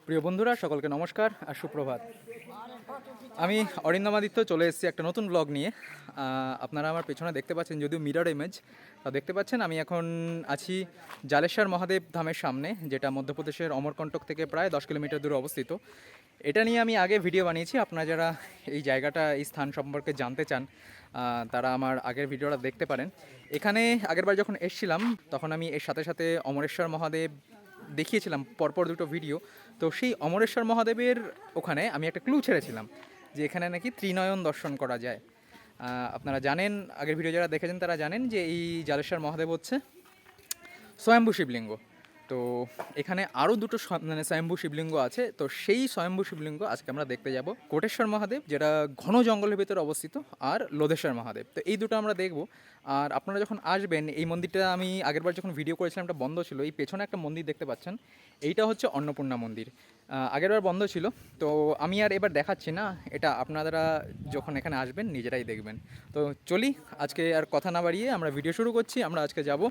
প্রিয় বন্ধুরা সকলকে নমস্কার আর সুপ্রভাত। আমি অরিন্দমাদিত্য চলে এসেছি একটা নতুন ব্লগ নিয়ে। আপনারা আমার পেছনে দেখতে পাচ্ছেন, যদিও মিরর ইমেজ তা দেখতে পাচ্ছেন, আমি এখন আছি জালেশ্বর মহাদেব ধামের সামনে, যেটা মধ্যপ্রদেশের অমরকন্টক থেকে প্রায় 10 কিলোমিটার দূরে অবস্থিত। এটা নিয়ে আমি আগে ভিডিও বানিয়েছি। আপনারা যারা এই জায়গাটা, এই স্থান সম্পর্কে জানতে চান, তারা আমার আগের ভিডিওটা দেখতে পারেন। এখানে আগেরবার যখন এসেছিলাম তখন আমি এর সাথে সাথে অমরেশ্বর মহাদেব দেখিয়েছিলাম পরপর দুটো ভিডিও। তো সেই অমরেশ্বর মহাদেবের ওখানে আমি একটা ক্লু ছেড়েছিলাম যে এখানে নাকি ত্রিনয়ন দর্শন করা যায়। আপনারা জানেন, আগের ভিডিও যারা দেখেছেন তারা জানেন যে এই জালেশ্বর মহাদেব হচ্ছে স্বয়ম্ভু শিবলিঙ্গ। তো এখানে আরও দুটো মানে স্বয়ম্ভু শিবলিঙ্গ আছে। তো সেই স্বয়ম্ভু শিবলিঙ্গ আজকে আমরা দেখতে যাব। কোটেশ্বর মহাদেব, যেটা ঘন জঙ্গলের ভিতরে অবস্থিত, আর লোধেশ্বর মহাদেব। তো এই দুটো আমরা দেখব। আর আপনারা যখন আসবেন, এই মন্দিরটা আমি আগেরবার যখন ভিডিও করেছিলাম এটা বন্ধ ছিল। এই পেছনে একটা মন্দির দেখতে পাচ্ছেন, এইটা হচ্ছে অন্নপূর্ণা মন্দির। আগেরবার বন্ধ ছিল, তো আমি আর এবার দেখাচ্ছি না। এটা আপনারা যখন এখানে আসবেন নিজেরাই দেখবেন। তো চলি, আজকে আর কথা না বাড়িয়ে আমরা ভিডিও শুরু করছি। আমরা আজকে যাব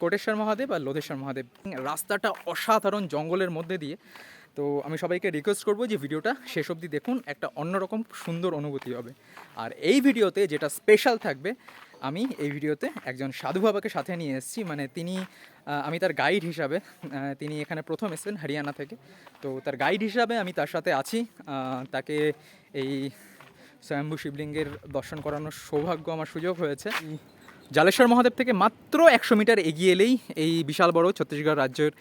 কোটেশ্বর মহাদেব আর লোধেশ্বর মহাদেব। রাস্তাটা অসাধারণ জঙ্গলের মধ্যে দিয়ে। তো আমি সবাইকে রিকোয়েস্ট করব যে ভিডিওটা শেষ অবধি দেখুন, একটা অন্যরকম সুন্দর অনুভূতি হবে। আর এই ভিডিওতে যেটা স্পেশাল থাকবে, আমি এই ভিডিওতে একজন সাধু বাবাকে সাথে নিয়ে এসেছি। মানে তিনি, আমি তার গাইড হিসাবে, তিনি এখানে প্রথম এসেছেন হরিয়ানা থেকে। তো তার গাইড হিসাবে আমি তার সাথে আছি। তাকে এই স্বয়ম্ভু শিবলিঙ্গের দর্শন করানোর সৌভাগ্য আমার সুযোগ হয়েছে। জালেশ্বর মহাদেব থেকে মাত্র 100 মিটার এগিয়ে এলেই এই বিশাল বড় ছত্তিশগড় রাজ্যের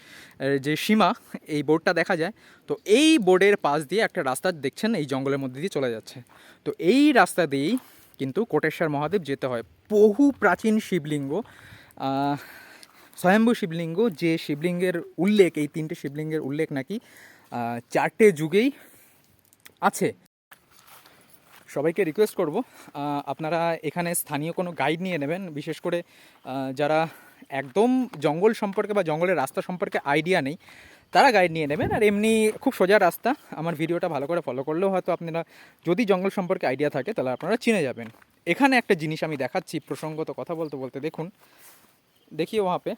যে সীমা, এই বোর্ডটা দেখা যায়। তো এই বোর্ডের পাশ দিয়ে একটা রাস্তা দেখছেন এই জঙ্গলের মধ্যে দিয়ে চলে যাচ্ছে। তো এই রাস্তা দিয়েই কিন্তু কোটেশ্বর মহাদেব যেতে হয়। বহু প্রাচীন শিবলিঙ্গ, স্বয়ম্ভু শিবলিঙ্গ, যে শিবলিঙ্গের উল্লেখ, এই 3টে শিবলিঙ্গের উল্লেখ নাকি 4টে যুগেই আছে। সবাইকে রিকোয়েস্ট করব, আপনারা এখানে স্থানীয় কোনো গাইড নিয়ে নেবেন। বিশেষ করে যারা একদম জঙ্গল সম্পর্কে বা জঙ্গলের রাস্তা সম্পর্কে আইডিয়া নেই, তারা গাইড নিয়ে নেবেন। আর এমনি খুব সোজা রাস্তা, আমার ভিডিওটা ভালো করে ফলো করলেও হয়তো আপনারা, যদি জঙ্গল সম্পর্কে আইডিয়া থাকে তাহলে আপনারা চিনে যাবেন। এখানে একটা জিনিস আমি দেখাচ্ছি প্রসঙ্গত কথা বলতে বলতে। দেখুন, देखिए वहाँ पे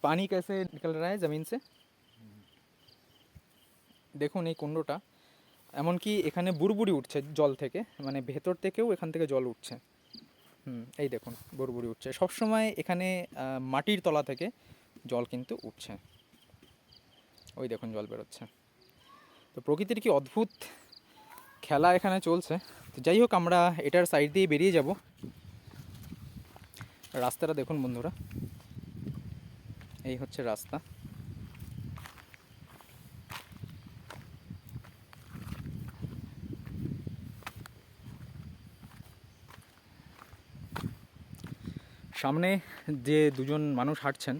पानी कैसे निकल रहा है ज़मीन से। দেখুন এই কুণ্ডটা, এমনকি এখানে বুড়বুড়ি উঠছে জল থেকে, মানে ভেতর থেকেও এখান থেকে জল উঠছে। এই দেখুন বুড়বুড়ি উঠছে। সবসময় এখানে মাটির তলা থেকে জল কিন্তু উঠছে। ওই দেখুন জল বেরোচ্ছে। তো প্রকৃতির কি অদ্ভুত খেলা এখানে চলছে। তো যাই হোক, আমরা এটার সাইড দিয়ে বেরিয়ে যাব। রাস্তাটা দেখুন বন্ধুরা, এই হচ্ছে রাস্তা। সামনে যে দুজন মানুষ হাঁটছেন,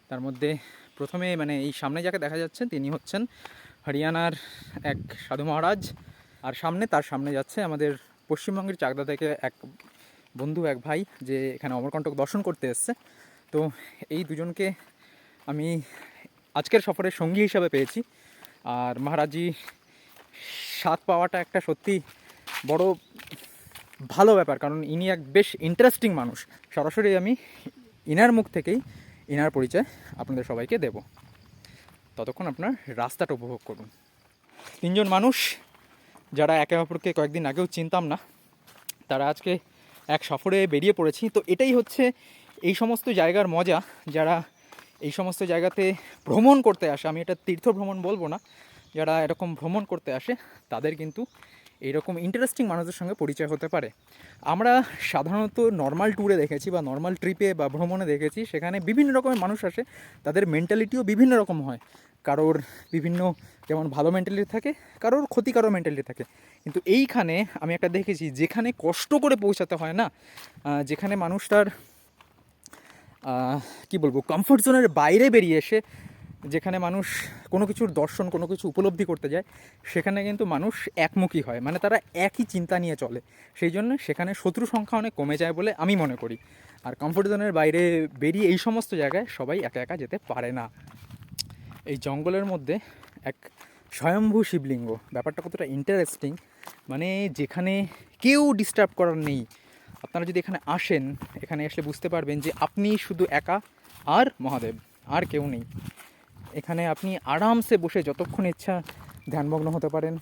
তার মধ্যে প্রথমে, মানে এই সামনে যাকে দেখা যাচ্ছে, তিনি হচ্ছেন হরিয়ানার এক সাধু মহারাজ। আর তার সামনে যাচ্ছে আমাদের পশ্চিমবঙ্গের চাকদা থেকে এক বন্ধু, এক ভাই, যে এখানে অমরকন্টক দর্শন করতে এসছে। তো এই দুজনকে আমি আজকের সফরের সঙ্গী হিসাবে পেয়েছি। আর মহারাজজি স্বাদ পাওয়াটা একটা সত্যি বড় ভালো ব্যাপার, কারণ ইনি এক বেশ ইন্টারেস্টিং মানুষ। সরাসরি আমি ইনার মুখ থেকেই ইনার পরিচয় আপনাদের সবাইকে দেব। ততক্ষণ আপনার রাস্তাটা উপভোগ করুন। 3জন মানুষ, যারা একে অপরকে কয়েকদিন আগেও চিনতাম না, তারা আজকে এক সফরে বেরিয়ে পড়েছি। তো এটাই হচ্ছে এই সমস্ত জায়গার মজা। যারা এই সমস্ত জায়গাতে ভ্রমণ করতে আসে, আমি এটা তীর্থ ভ্রমণ বলবো না, যারা এরকম ভ্রমণ করতে আসে তাদের কিন্তু এইরকম ইন্টারেস্টিং মানুষদের সঙ্গে পরিচয় হতে পারে। আমরা সাধারণত নর্মাল ট্যুরে দেখেছি বা নর্মাল ট্রিপে বা ভ্রমণে দেখেছি, সেখানে বিভিন্ন রকমের মানুষ আসে, তাদের মেন্টালিটিও বিভিন্ন রকম হয়। কারোর বিভিন্ন, যেমন ভালো মেন্টালিটি থাকে, কারোর ক্ষতিকারক মেন্টালিটি থাকে। কিন্তু এইখানে আমি একটা দেখেছি, যেখানে কষ্ট করে পৌঁছাতে হয় না, যেখানে মানুষটার কী বলবো, কমফোর্ট জোনের বাইরে বেরিয়ে এসে যেখানে মানুষ কোনো কিছুর দর্শন, কোনো কিছু উপলব্ধি করতে যায়, সেখানে কিন্তু মানুষ একমুখী হয়, মানে তারা একই চিন্তা নিয়ে চলে। সেই জন্য সেখানে শত্রু সংখ্যা অনেক কমে যায় বলে আমি মনে করি। আর কমফোর্ট জোনের বাইরে বেরিয়ে এই সমস্ত জায়গায় সবাই একা একা যেতে পারে না। এই জঙ্গলের মধ্যে এক স্বয়ম্ভু শিবলিঙ্গ, ব্যাপারটা কতটা ইন্টারেস্টিং, মানে যেখানে কেউ ডিস্টার্ব করার নেই। আপনারা যদি এখানে আসেন, এখানে আসলে বুঝতে পারবেন যে আপনি শুধু একা, আর মহাদেব, আর কেউ নেই। এখানে আপনি আরামসে বসে যতক্ষণ ইচ্ছা ধ্যানমগ্ন হতে পারেন,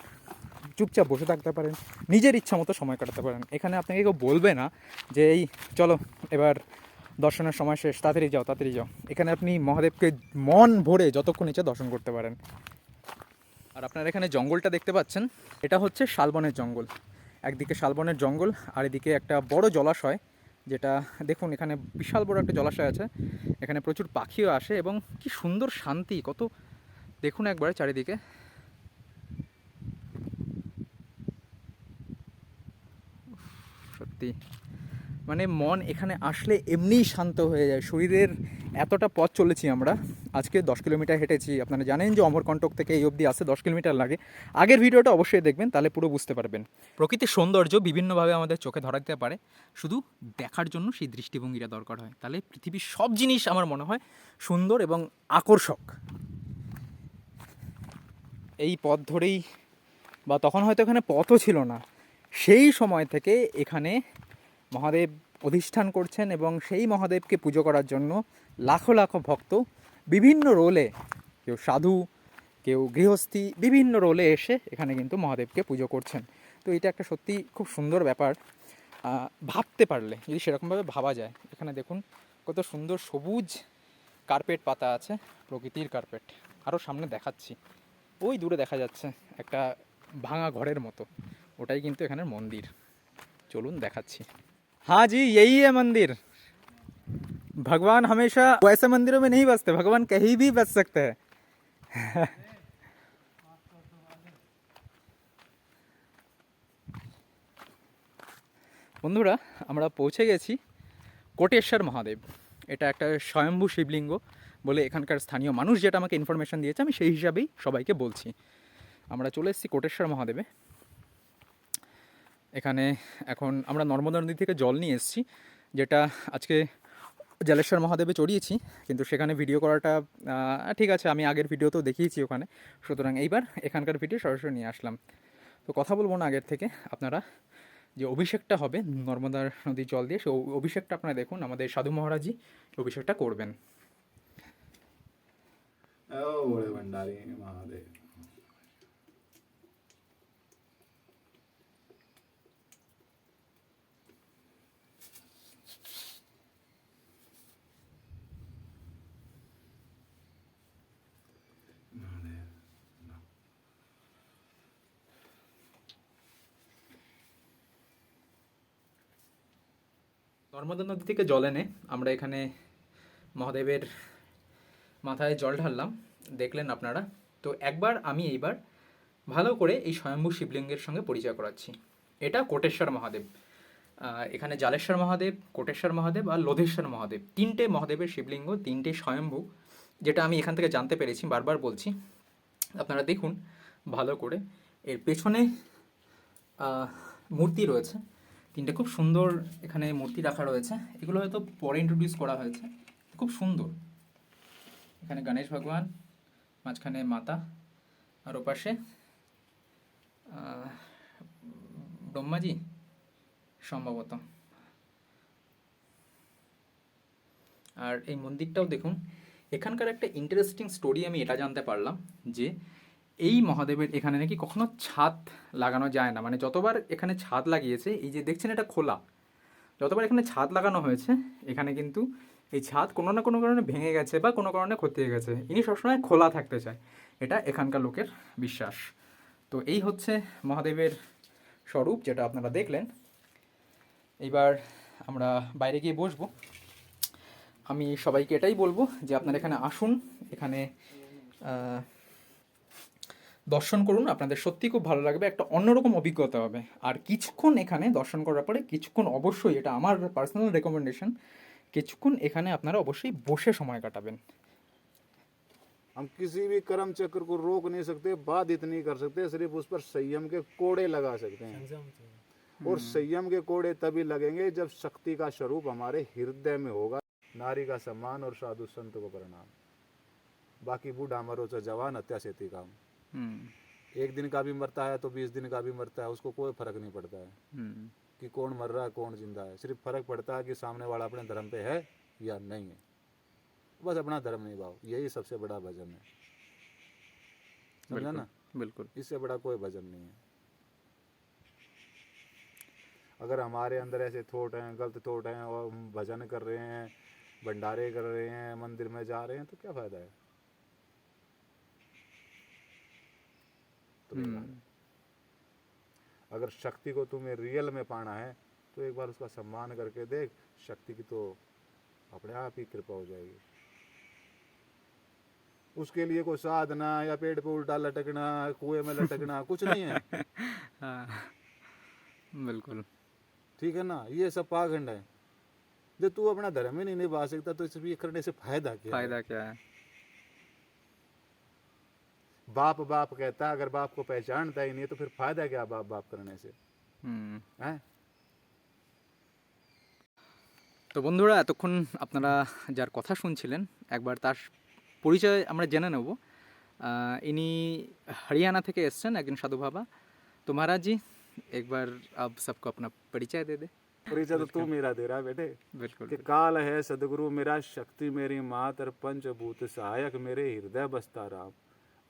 চুপচাপ বসে থাকতে পারেন, নিজের ইচ্ছা মতো সময় কাটাতে পারেন। এখানে আপনাকে কেউ বলবে না যে এই চলো এবার দর্শনের সময় শেষ, তাড়াতাড়ি যাও তাড়াতাড়ি যাও। এখানে আপনি মহাদেবকে মন ভরে যতক্ষণ ইচ্ছা দর্শন করতে পারেন। আর আপনারা এখানে জঙ্গলটা দেখতে পাচ্ছেন, এটা হচ্ছে শালবনের জঙ্গল। একদিকে শালবনের জঙ্গল আর এদিকে একটা বড় জলাশয়, যেটা দেখুন এখানে বিশাল বড় একটা জলাশয় আছে। এখানে প্রচুর পাখিও আসে এবং কি সুন্দর শান্তি, কত দেখুন একবার চারিদিকে। সত্যি মানে মন এখানে আসলে এমনিই শান্ত হয়ে যায়। শরীরের এতটা পথ চলেছি আমরা, আজকে 10 কিলোমিটার হেঁটেছি। আপনারা জানেন যে অমরকণ্টক থেকে এই অবধি আসতে 10 কিলোমিটার লাগে। আগের ভিডিওটা অবশ্যই দেখবেন, তাহলে পুরো বুঝতে পারবেন। প্রকৃতির সৌন্দর্য বিভিন্নভাবে আমাদের চোখে ধরা দিতে পারে, শুধু দেখার জন্য সেই দৃষ্টিভঙ্গিটা দরকার হয়। তাহলে পৃথিবীর সব জিনিস আমার মনে হয় সুন্দর এবং আকর্ষক। এই পথ ধরেই, বা তখন হয়তো এখানে পথও ছিল না, সেই সময় থেকে এখানে মহাদেব অধিষ্ঠান করছেন এবং সেই মহাদেবকে পুজো করার জন্য লাখো লাখো ভক্ত বিভিন্ন রোলে, কেউ সাধু, কেউ গৃহস্থী, বিভিন্ন রোলে এসে এখানে কিন্তু মহাদেবকে পুজো করছেন। তো এটা একটা সত্যি খুব সুন্দর ব্যাপার, ভাবতে পারলে যদি সেরকমভাবে ভাবা যায়। এখানে দেখুন কত সুন্দর সবুজ কার্পেট পাতা আছে, প্রকৃতির কার্পেট। আরও সামনে দেখাচ্ছি, ওই দূরে দেখা যাচ্ছে একটা ভাঙা ঘরের মতো, ওটাই কিন্তু এখানের মন্দির। চলুন দেখাচ্ছি। हाँ जी यही है मंदिर। भगवान हमेशा वैसे मंदिरों में नहीं बसते, भगवान कहीं भी बस सकते हैं। বন্ধুরা আমরা পৌঁছে গেছি কোটেশ্বর মহাদেব। এটা একটা স্বয়ম্ভু শিবলিঙ্গ বলে এখানকার স্থানীয় মানুষ যেটা আমাকে ইনফরমেশন দিয়েছে, আমি সেই হিসাবেই সবাইকে বলছি। আমরা চলে এসেছি কোটেশ্বর মহাদেবে। এখানে এখন আমরা নর্মদা নদী থেকে জল নিয়ে এসেছি, যেটা আজকে জলেশ্বর মহাদেবে চড়িয়েছি, কিন্তু সেখানে ভিডিও করাটা ঠিক আছে, আমি আগের ভিডিওতেও দেখিয়েছি ওখানে, সুতরাং এইবার এখানকার ভিডিও সরাসরি নিয়ে আসলাম। তো কথা বলবো না আগের থেকে, আপনারা যে অভিষেকটা হবে নর্মদা নদীর জল দিয়ে, সেই অভিষেকটা আপনারা দেখুন, আমাদের সাধু মহারাজই অভিষেকটা করবেন। भंडारी महादेव। নর্মদা নদী থেকে জল এনে আমরা এখানে মহাদেবের মাথায় জল ঢাললাম, দেখলেন আপনারা। তো একবার আমি এইবার ভালো করে এই স্বয়ম্ভু শিবলিঙ্গের সঙ্গে পরিচয় করাচ্ছি। এটা কোটেশ্বর মহাদেব। এখানে জালেশ্বর মহাদেব, কোটেশ্বর মহাদেব আর লোধেশ্বর মহাদেব, তিনটে মহাদেবের শিবলিঙ্গ, তিনটে স্বয়ম্ভু, যেটা আমি এখান থেকে জানতে পেরেছি, বারবার বলছি। আপনারা দেখুন ভালো করে, এর পেছনে মূর্তি রয়েছে তিনটে, খুব সুন্দর এখানে মূর্তি রাখা রয়েছে। এগুলো হয়তো পরে ইন্ট্রোডিউস করা হয়েছে, খুব সুন্দর। এখানে গণেশ ভগবান, মাঝখানে মাতা, আর ওপাশে ব্রহ্মাজি সম্ভবত। আর এই মন্দিরটাও দেখুন। এখানকার একটা ইন্টারেস্টিং স্টোরি আমি এটা জানতে পারলাম যে এই মহাদেবের এখানে নাকি কখনো ছাদ লাগানো যায় না, মানে যতবার এখানে ছাদ লাগিয়েছে, এই যে দেখছেন এটা খোলা, যতবার এখানে ছাদ লাগানো হয়েছে এখানে কিন্তু এই ছাদ কোনো না কোনো কারণে ভেঙে গেছে বা কোনো কারণে ক্ষতি হয়ে গেছে, ইনি সবসময় খোলা থাকতে চায়, এটা এখানকার লোকের বিশ্বাস। তো এই হচ্ছে মহাদেবের স্বরূপ, যেটা আপনারা দেখলেন। এইবার আমরা বাইরে গিয়ে বসবো। আমি সবাইকে এটাই বলবো যে আপনারা এখানে আসুন, এখানে দর্শন করুন, আপনাদের সত্যি খুব ভালো লাগবে, একটা অন্যরকম অভিজ্ঞতা হবে। আর কিছুক্ষণ এখানে দর্শন করার পরে কিছুক্ষণ অবশ্যই, এটা আমার পার্সোনাল রেকমেন্ডেশন, কিছুক্ষণ এখানে আপনারা অবশ্যই বসে সময় কাটাবেন। हम किसी भी कर्म चक्र को रोक नहीं सकते, बाधित नहीं कर सकते, सिर्फ उस पर संयम के कोड़े लगा सकते हैं। और संयम के कोड़े तभी लगेंगे जब शक्ति का स्वरूप हमारे हृदय में होगा। नारी का सम्मान और साधु संत को प्रणाम। बाकी बूढ़ा मरो चाहे जवान, हत्या सेती काम। एक दिन का भी मरता है तो 20 दिन का भी मरता है, उसको कोई फर्क नहीं पड़ता है कि कौन मर रहा है कौन जिंदा है। सिर्फ फर्क पड़ता है कि सामने वाला अपने धर्म पे है या नहीं है, बस अपना धर्म निभाओ, यही सबसे बड़ा भजन है, समझा ना। बिल्कुल। इससे बड़ा कोई भजन नहीं है। अगर हमारे अंदर ऐसे थॉट हैं, गलत थॉट हैं, और हम भजन कर रहे हैं, भंडारे कर रहे हैं, मंदिर में जा रहे हैं, तो क्या फायदा है? तो बेकार है। अगर शक्ति को तुम्हें रियल में पाना है तो एक बार उसका सम्मान करके देख, शक्ति की तो अपने आप ही कृपा हो जाएगी। उसके लिए कोई साधना या पेड़ पे उल्टा लटकना, कुएं में लटकना कुछ नहीं है। हाँ, बिल्कुल। ठीक है ना, ये सब पाखंड है। जब तू अपना धर्म ही नहीं निभा सकता तो इसलिए करने से फायदा क्या है? फायदा क्या है? बाप बाप कहता है, अगर बाप को पहचानता ही नहीं है तो फिर फायदा क्या बाप बाप करने से? हैं? তো বন্ধুরা, এতক্ষণ আপনারা যার কথা শুনছিলেন একবার তার পরিচয় আমরা জেনে নেব। ইনি হরিয়ানা থেকে এসছেন, একজন সাধু বাবা। তো মহারাজ জি, একবার आप सबको अपना परिचय दे दे। परिचय तो तू मेरा दे रहा है बेटे। बिल्कुल कि काल है सदगुरु मेरा, शक्ति मेरी मात, और पंचभूत सहायक मेरे हृदय बसता राम,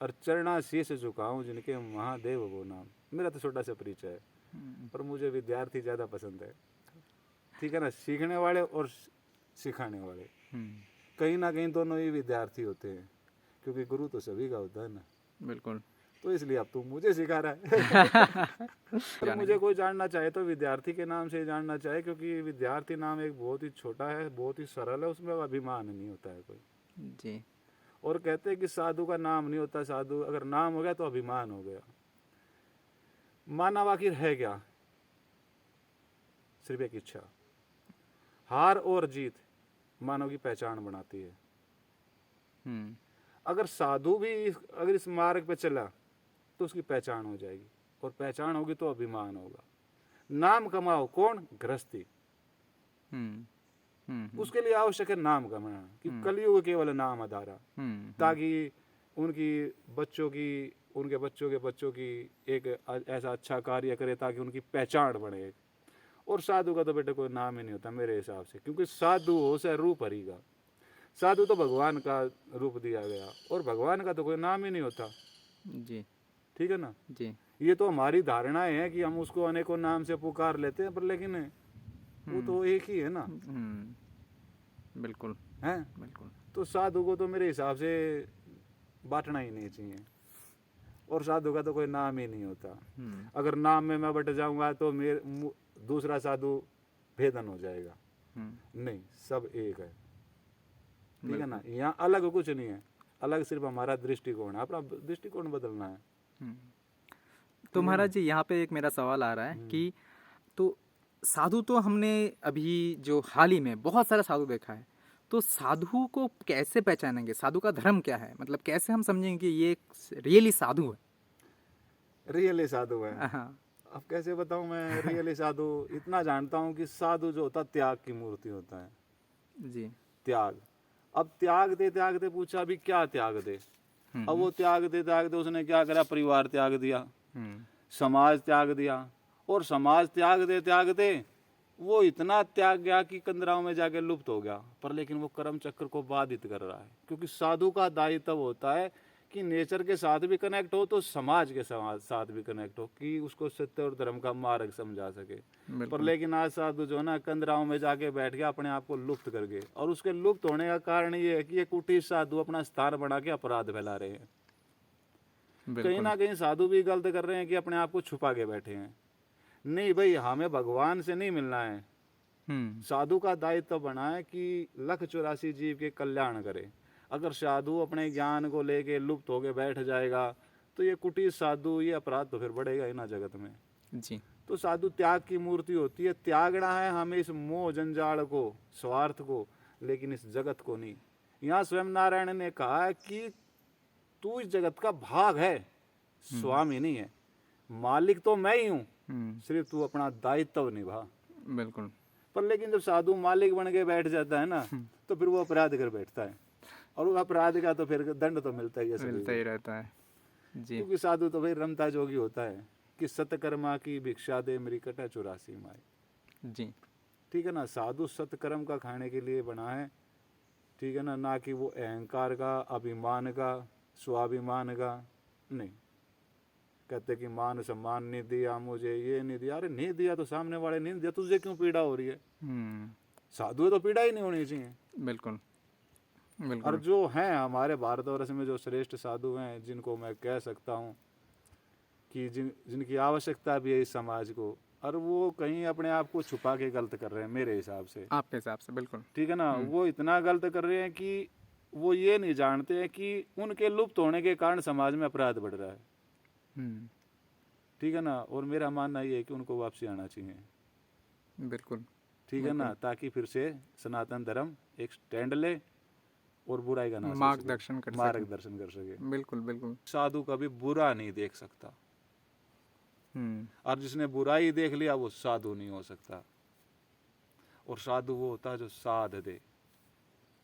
और चरणा शीश झुकाऊं जिनके महादेव वो नाम। मेरा तो छोटा सा परिचय है, पर मुझे विद्यार्थी ज़्यादा पसंद है। ठीक है ना, सीखने वाले और सिखाने वाले, कहीं ना कहीं दोनों ही विद्यार्थी होते हैं, क्योंकि गुरु तो सभी का होता है ना। बिल्कुल। तो इसलिए अब तू मुझे सिखा रहा है। तो मुझे कोई जानना चाहे तो विद्यार्थी के नाम से जानना चाहे, क्योंकि विद्यार्थी नाम एक बहुत ही छोटा है, बहुत ही सरल है, उसमें अभिमान नहीं होता है कोई जी। और कहते हैं कि साधु का नाम नहीं होता, साधु अगर नाम हो गया तो अभिमान हो गया। मानव आखिर है क्या? सिर्फ एक इच्छा। हार और जीत मानव की पहचान बनाती है। अगर साधु भी अगर इस मार्ग पे चला तो उसकी पहचान हो जाएगी, और पहचान होगी तो अभिमान होगा। नाम कमाओ, कौन? गृहस्थी। उसके लिए आवश्यक है नाम कमाना, कि कलयुग केवल नाम आधारा, ताकि उनकी बच्चों की, उनके बच्चों के बच्चों की एक ऐसा अच्छा कार्य करे ताकि उनकी पहचान बढ़े। और साधु का तो बेटे कोई नाम ही नहीं होता मेरे हिसाब से, क्योंकि साधु हो से रूप हरि का। साधु तो भगवान का रूप दिया गया, और भगवान का तो कोई नाम ही नहीं होता जी। ठीक है ना जी। ये तो हमारी धारणाएं हैं कि हम उसको अनेकों नाम से पुकार लेते हैं, पर लेकिन वो तो एक ही है ना। बिल्कुल है बिल्कुल। तो साधु को तो मेरे हिसाब से बांटना ही नहीं चाहिए, और साधु का तो कोई नाम ही नहीं होता। अगर नाम में मैं बट जाऊंगा तो मेरे दूसरा साधु भेदन हो जाएगा। नहीं, सब एक है। ठीक है ना, यहाँ अलग कुछ नहीं है, अलग सिर्फ हमारा दृष्टिकोण है, अपना दृष्टिकोण बदलना है। तो महाराज जी, यहाँ पे एक मेरा सवाल आ रहा है कि तो साधु तो हमने अभी जो हाल ही में बहुत सारा साधु देखा है, तो साधु को कैसे पहचानेंगे? साधु का धर्म क्या है? मतलब कैसे हम समझेंगे कि ये रियली साधु है? रियली साधु है? हाँ। अब कैसे बताऊं मैं रियली साधु? इतना जानता हूं कि साधु जो होता त्याग की मूर्ति होता है। जी। त्याग। अब त्याग दे पूछा अभी क्या त्याग दे? अब वो त्याग दे उसने क्या करा? परिवार त्याग दिया, समाज त्याग दिया, और समाज त्याग दे वो इतना त्याग गया कि कंदराओं में जाके लुप्त हो गया। पर लेकिन वो कर्म चक्र को बाधित कर रहा है, क्योंकि साधु का दायित्व होता है कि नेचर के साथ भी कनेक्ट हो तो समाज के साथ भी कनेक्ट हो, कि उसको सत्य और धर्म का मार्ग समझा सके। पर लेकिन आज साधु जो ना कंदराओं में जाके बैठ गया, अपने आप को लुप्त कर गए, और उसके लुप्त होने का कारण ये है कि ये कुटीर साधु अपना स्थान बना के अपराध फैला रहे हैं। कहीं ना कहीं साधु भी गलत कर रहे हैं कि अपने आप को छुपा के बैठे हैं। नहीं भाई, हमें भगवान से नहीं मिलना है। साधु का दायित्व बना है कि 184 जीव के कल्याण करे। अगर साधु अपने ज्ञान को लेके लुप्त होके बैठ जाएगा तो ये कुटीर साधु, ये अपराध तो फिर बढ़ेगा ही ना जगत में। जी। तो साधु त्याग की मूर्ति होती है। त्यागना है हमें इस मोह जंजाल को, स्वार्थ को, लेकिन इस जगत को नहीं। यहाँ स्वयं नारायण ने कहा है कि तू इस जगत का भाग है, स्वामी नहीं है। मालिक तो मैं ही हूँ, सिर्फ तू अपना दायित्व निभा। बिल्कुल। पर लेकिन जब साधु मालिक बन के बैठ जाता है ना, तो फिर वो अपराध कर बैठता है, और वो अपराध का तो फिर दंड तो मिलता ही रहता है। जी। क्योंकि साधु तो भाई रमता जोगी होता है कि सतकर्मा की भिक्षा दे मेरी कटा 84 माई। जी। ठीक है ना, साधु सतकर्म का खाने के लिए बना है। ठीक है ना कि वो अहंकार का, अभिमान का, स्वाभिमान का नहीं। कहते कि मान सम्मान नहीं दिया मुझे, ये नहीं दिया। अरे नहीं दिया तो सामने वाले नहीं दिया, तुझे क्यों पीड़ा हो रही है? साधु है तो पीड़ा ही नहीं होनी चाहिए। बिल्कुल और बिल्कुल। जो हैं हमारे भारतवर्ष में जो श्रेष्ठ साधु हैं, जिनको मैं कह सकता हूँ कि जिनकी आवश्यकता भी है इस समाज को, और वो कहीं अपने आप को छुपा के गलत कर रहे हैं मेरे हिसाब से। आपके हिसाब से बिल्कुल। ठीक है ना, वो इतना गलत कर रहे हैं कि वो ये नहीं जानते हैं कि उनके लुप्त होने के कारण समाज में अपराध बढ़ रहा है। ठीक है ना, और मेरा मानना ये है कि उनको वापसी आना चाहिए। बिल्कुल ठीक है ना, ताकि फिर से सनातन धर्म एक स्टैंड ले और बुराई का नाश मार्गदर्शन कर सके। मार्गदर्शन कर सके। बिल्कुल बिल्कुल। साधु कभी बुरा नहीं देख सकता, और जिसने बुराई देख लिया वो साधु नहीं हो सकता। और साधु वो होता है जो साध दे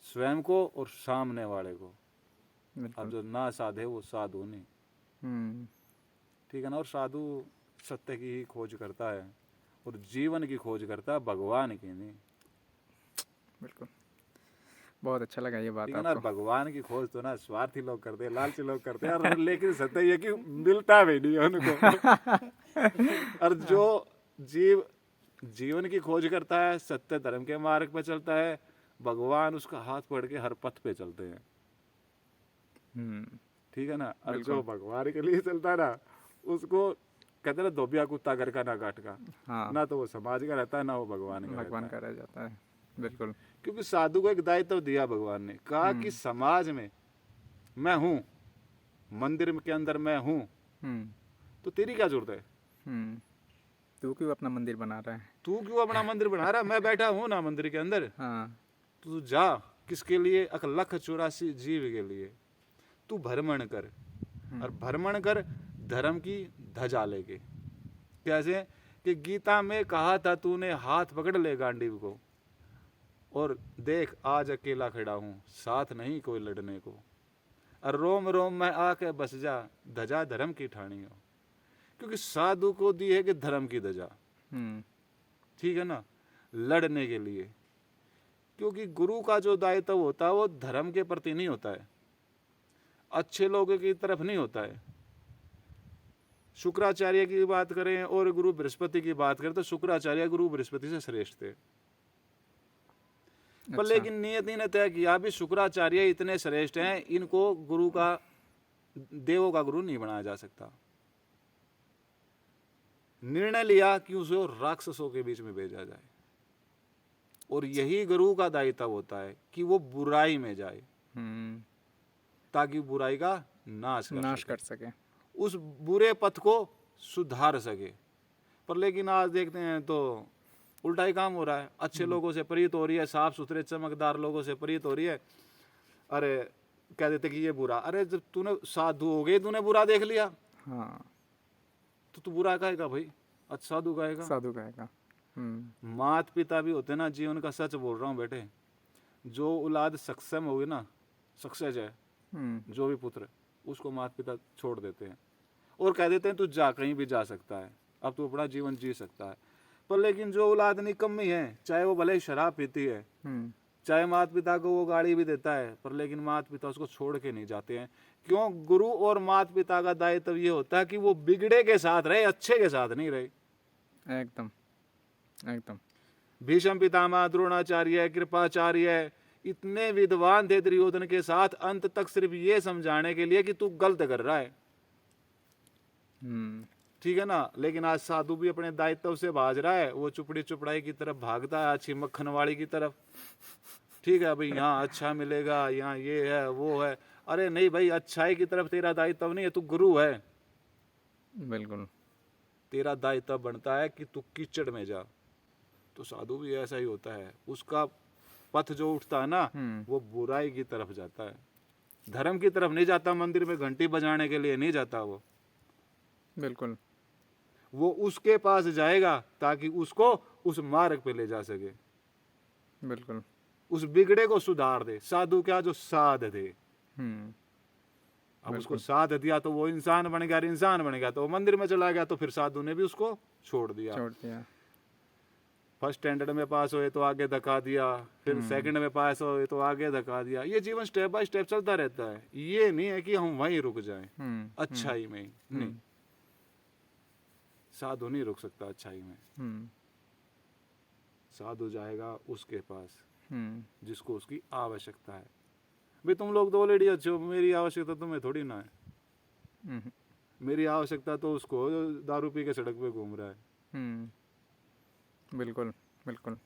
स्वयं को और सामने वाले को। अब जो ना साधे वो साधु नहीं। ठीक है ना, और साधु सत्य की ही खोज करता है और जीवन की खोज करता है, भगवान की नहीं। बिल्कुल, बहुत अच्छा लगा ये बात ठीक है ना, आपको। भगवान की खोज तो ना स्वार्थी लोग करते हैं, लालची लोग करते हैं, और लेकिन सत्य ये कि मिलता भी नहीं है उनको। और जो जीवन की खोज करता है, सत्य धर्म के मार्ग पे चलता है, भगवान उसका हाथ पकड़ के हर पथ पे चलते हैं। ठीक है ना, और जो भगवान के लिए चलता है ना, उसको कहते हैं ना धोबिया कुत्ता घर का ना काट का। हाँ, ना तो वो समाज का रहता है, ना वो भगवान का रह जाता है। बिल्कुल, क्योंकि साधु को एक दायित्व दिया भगवान ने, कहा कि समाज में मैं हूँ, मंदिर के अंदर मैं हूँ, तो तेरी क्या जरूरत है? तू क्यों अपना मंदिर बना रहा है? तू क्यों अपना मंदिर बना रहा है? मैं बैठा हूँ ना मंदिर के अंदर। हाँ, तू जा, किसके लिए? 1,84,00,000 जीव के लिए तू भ्रमण कर, और भ्रमण कर धर्म की ध्वजा लेके। कैसे? कि गीता में कहा था तूने हाथ पकड़ ले गांडीव को, और देख आज अकेला खड़ा हूँ, साथ नहीं कोई लड़ने को, और रोम रोम में आके बस जा, ध्वजा धर्म की ठानी हो। क्योंकि साधु को दी है कि धर्म की ध्वजा। ठीक है ना, लड़ने के लिए। क्योंकि गुरु का जो दायित्व होता है वो धर्म के प्रति नहीं होता है, अच्छे लोगों की तरफ नहीं होता है। शुक्राचार्य की बात करें और गुरु बृहस्पति की बात करें तो शुक्राचार्य गुरु बृहस्पति से श्रेष्ठ थे। पर लेकिन नियति ने तय किया भी शुक्राचार्य इतने श्रेष्ठ हैं, इनको गुरु का, देवों का गुरु नहीं बनाया जा सकता। निर्णय लिया कि उसे राक्षसों के बीच में भेजा जाए, और यही गुरु का दायित्व होता है कि वो बुराई में जाए ताकि बुराई का नाश कर सके, उस बुरे पथ को सुधार सके। पर लेकिन आज देखते हैं तो उल्टा ही काम हो रहा है। अच्छे लोगों से प्रीत हो रही है, साफ सुथरे चमकदार लोगों से प्रीत हो रही है, अरे कह देते कि ये बुरा। अरे जब तूने साधु हो गए, तूने बुरा देख लिया, हाँ, तो तू बुरा कहेगा भाई, अच्छा साधु कहेगा। साधु कहेगा। माता पिता भी होते ना, जीवन का सच बोल रहा हूँ बेटे, जो औलाद सक्षम होगी ना, सक्सेस है, जो भी पुत्र, उसको माता पिता छोड़ देते हैं और कह देते हैं तू जा, कहीं भी जा सकता है, अब तू अपना जीवन जी सकता है। पर लेकिन जो औलाद निकम्मी है, चाहे वो भले शराब पीती है, चाहे माता पिता को वो गाड़ी भी देता है, पर लेकिन माता पिता उसको छोड़ के नहीं जाते हैं। क्यों? गुरु और माता पिता का दायित्व ये होता है कि वो बिगड़े के साथ रहे, अच्छे के साथ नहीं रहे। एकदम एकदम। भीष्म पितामह, द्रोणाचार्य, कृपाचार्य इतने विद्वान थे दुर्योधन के साथ, अंत तक सिर्फ ये समझाने के लिए कि तू गलत कर रहा है। ठीक है ना, लेकिन आज साधु भी अपने दायित्व से भाग रहा है, वो चुपड़ी चुपड़ाई की तरफ भागता है, अच्छी मक्खन वाली की तरफ। ठीक है भाई, यहाँ अच्छा मिलेगा, यहाँ ये है वो है। अरे नहीं भाई, अच्छाई की तरफ तेरा दायित्व नहीं है, तू गुरु है। बिल्कुल, तेरा दायित्व बनता है कि तू कीचड़ में जा। तो साधु भी ऐसा ही होता है, उसका पथ जो उठता है ना, वो बुराई की तरफ जाता है, धर्म की तरफ नहीं जाता। मंदिर में घंटी बजाने के लिए नहीं जाता वो। बिल्कुल, वो उसके पास जाएगा ताकि उसको उस मार्ग पे ले जा सके, बिल्कुल, उस बिगड़े को सुधार दे। साधु क्या, जो साध दे। अब उसको साथ दिया तो वो इंसान बन गया, इंसान बन गया तो वो मंदिर में चला गया, तो फिर साधु ने भी उसको छोड़ दिया। फर्स्ट स्टैंडर्ड में पास हुए तो आगे धक्का दिया, फिर सेकंड में पास हुए तो आगे धक्का दिया। ये जीवन स्टेप बाय स्टेप चलता रहता है, ये नहीं है कि हम वहीं रुक जाएं अच्छाई में ही। नहीं, साधु नहीं रुक सकता अच्छाई में। हम्म साधु जाएगा उसके पास जिसको उसकी आवश्यकता है। भाई तुम लोग तो ऑलरेडी अच्छे हो, मेरी आवश्यकता तुम्हें थोड़ी ना है। हम्म मेरी आवश्यकता तो उसको जो दारू पी के सड़क पे घूम रहा है। बिल्कुल बिल्कुल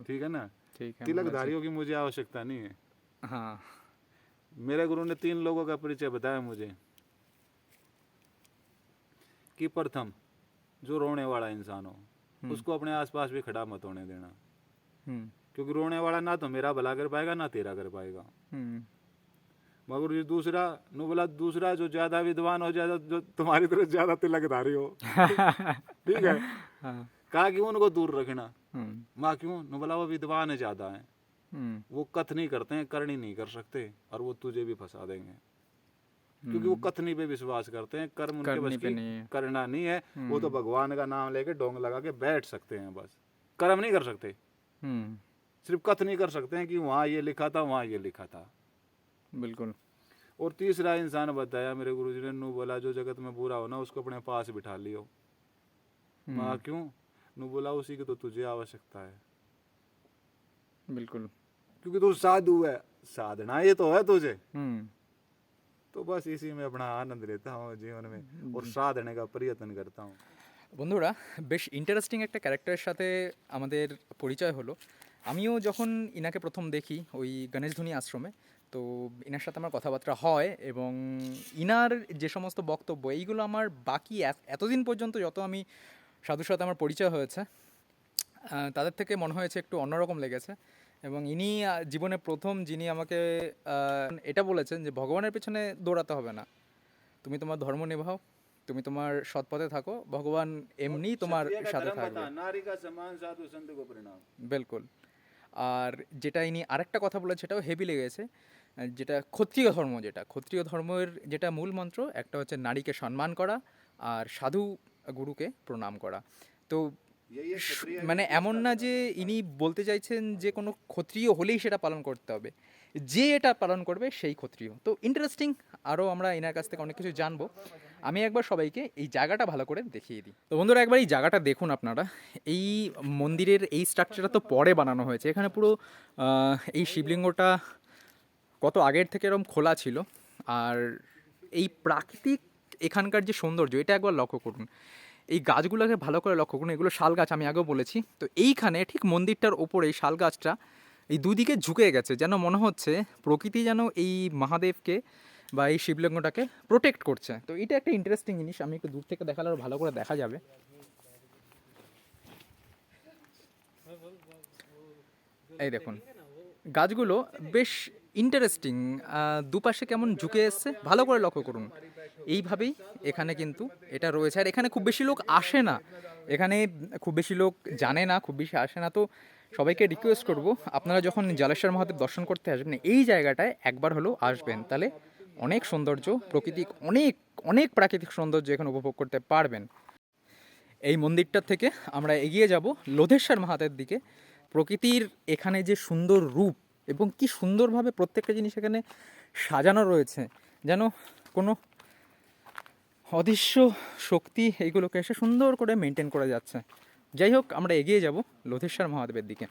ठीक है ना। ठीक है। तिलकधारियों की मुझे आवश्यकता नहीं है। हाँ मेरे गुरु ने 3 लोगों का परिचय बताया मुझे कि प्रथम जो रोने वाला इंसान हो उसको अपने आसपास भी खड़ा मत होने देना, क्योंकि रोने वाला ना तो मेरा भला कर पाएगा ना तेरा कर पाएगा। मगर ये दूसरा नु बोला, दूसरा जो ज्यादा विद्वान हो, ज्यादा जो तुम्हारी तरह ज्यादा तिलकधारी हो ठीक है, कहा कि उनको दूर रखना। माँ क्यों? नु बोला वो विद्वान है ज्यादा है, वो कथ नहीं करते हैं, करनी नहीं कर सकते, और वो तुझे भी फंसा देंगे, क्योंकि वो कथनी पे विश्वास करते हैं, कर्म उनके बस की करना नहीं है। वो तो भगवान का नाम लेके डोंग लगा के बैठ सकते हैं, बस कर्म नहीं कर सकते। सिर्फ कथ नहीं कर सकते हैं कि वहाँ ये लिखा था, वहाँ ये लिखा था। बिल्कुल। और तीसरा इंसान बताया मेरे गुरुजी ने, नु बोला जो जगत में बुरा हो ना उसको अपने पास बिठा लियो। माँ क्यों? नु बोला उसी की तो तुझे आवश्यकता है। बिल्कुल, क्योंकि तू साधु है, साधना ये तो है तुझे। तो बस इसी में अपना आनंद लेता हूँ जीवन में, और साधने का प्रयत्न करता हूँ। বন্ধুরা, বেশ ইন্টারেস্টিং একটা ক্যারেক্টারের সাথে আমাদের পরিচয় হলো। আমিও যখন ইনাকে প্রথম দেখি ওই গণেশধনী আশ্রমে, তো ইনার সাথে আমার কথাবার্তা হয়, এবং ইনার যে সমস্ত বক্তব্য এইগুলো আমার বাকি এতদিন পর্যন্ত যত আমি সাধুর সাথে আমার পরিচয় হয়েছে তাদের থেকে মনে হয়েছে একটু অন্যরকম লেগেছে। এবং ইনি জীবনে প্রথম যিনি আমাকে এটা বলেছেন যে ভগবানের পেছনে দৌড়াতে হবে না, তুমি তোমার ধর্ম নিভাও, তুমি তোমার সৎ পথে থাকো, ভগবান এমনি তোমার সাথে থাকবে। বিলকুল। আর যেটা ইনি আরেকটা কথা বলে সেটাও হেভি লেগেছে, যেটা ক্ষত্রিয় ধর্ম, যেটা ক্ষত্রিয় ধর্মের যেটা মূল মন্ত্র, একটা হচ্ছে নারীকে সম্মান করা আর সাধু গুরুকে প্রণাম করা। তো মানে এমন না যে ইনি বলতে চাইছেন যে কোনো ক্ষত্রিয় হলেই সেটা পালন করতে হবে, যে এটা পালন করবে সেই ক্ষত্রিয়। তো ইন্টারেস্টিং, আরও আমরা এনার কাছ থেকে অনেক কিছু জানবো। আমি একবার সবাইকে এই জায়গাটা ভালো করে দেখিয়ে দিই। তো বন্ধুরা, একবার এই জায়গাটা দেখুন আপনারা। এই মন্দিরের এই স্ট্রাকচারটা তো পরে বানানো হয়েছে, এখানে পুরো এই শিবলিঙ্গটা কত আগের থেকে এরকম খোলা ছিল। আর এই প্রাকৃতিক এখানকার যে সৌন্দর্য, এটা একবার লক্ষ্য করুন। এই গাছগুলোকে ভালো করে লক্ষ্য করুন, এগুলো শাল গাছ, আমি আগেও বলেছি। তো এইখানে ঠিক মন্দিরটার ওপরে এই শাল গাছটা এই দুদিকে ঝুঁকে গেছে, যেন মনে হচ্ছে প্রকৃতি যেন এই মহাদেবকে বা এই শিবলিঙ্গটাকে প্রোটেক্ট করছে। তো এটা একটা ইন্টারেস্টিং জিনিস, আমি একটু দূর থেকে দেখালে আরও ভালো করে দেখা যাবে। এই দেখুন গাছগুলো বেশ ইন্টারেস্টিং, দুপাশে কেমন ঝুঁকে এসছে, ভালো করে লক্ষ্য করুন। এইভাবেই এখানে কিন্তু এটা রয়েছে। আর এখানে খুব বেশি লোক আসে না, এখানে খুব বেশি লোক জানে না, খুব বেশি আসে না। তো সবাইকে রিকোয়েস্ট করব, আপনারা যখন জলেশ্বর মহাদেব দর্শন করতে আসবেন এই জায়গাটায় একবার হলেও আসবেন, তাহলে অনেক সৌন্দর্য, প্রাকৃতিক অনেক অনেক প্রাকৃতিক সৌন্দর্য এখানে উপভোগ করতে পারবেন। এই মন্দিরটার থেকে আমরা এগিয়ে যাব লোধেশ্বর মহাদেবের দিকে। প্রকৃতির এখানে যে সুন্দর রূপ, এবং কি সুন্দরভাবে প্রত্যেকটা জিনিস এখানে সাজানো রয়েছে, যেন কোনো অদৃশ্য শক্তি এইগুলোকে এসে সুন্দর করে মেনটেন করে যাচ্ছে। যাই হোক, আমরা এগিয়ে যাব লোধেশ্বর মহাদেবের দিকে।